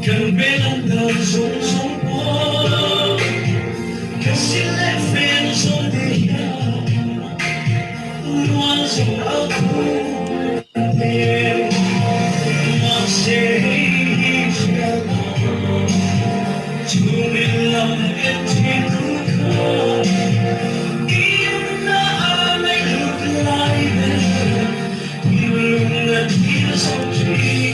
Cần biết anh đời sống sống qua, cái xin lẽ phên rồi đi luôn dừng ở khu đêm mà sẽ chưa biết lòng biết thì cứ khờ im đã mấy lúc lại bên yêu luôn là thiếu sót chỉ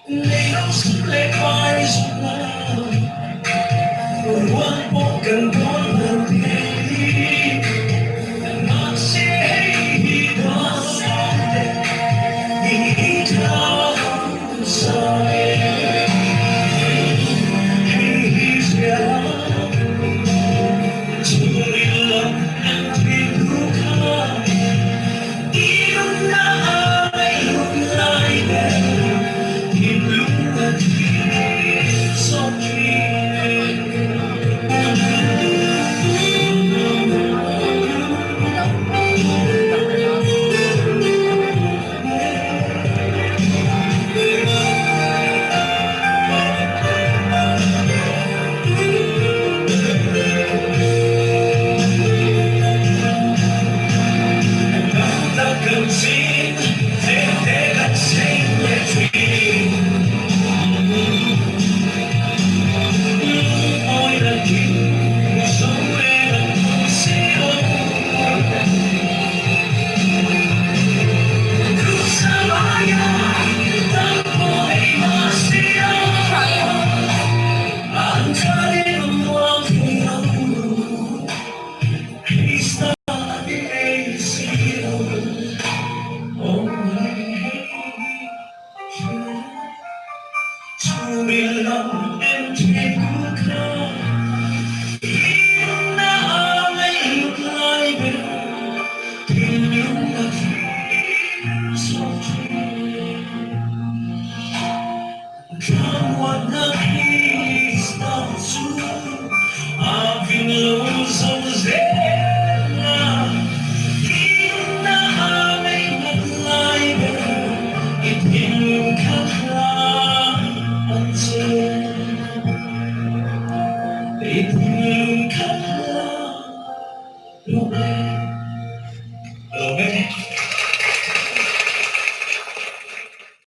lấy đâu sức lấy vai rồi nào rồi quên bỏ cần có lần đi mà sẽ đó đi theo sai khi ra chưa biết lòng em thì lúc khác đi đâu đã mấy lúc lại bên in lúc là thì so cần xin để lại sinh nhẹ thủy ôi là khi cuộc sống em là không siêu cứ xa bay ta có mà siêu anh thấy lòng thì đâu khi xa đi siêu chưa biết lòng em thì cứ khờ đã mấy lúc lại bên thì những là Come what the peace starts to I've been lost on the Zena in the army of life it in Kaplan until it in Kaplan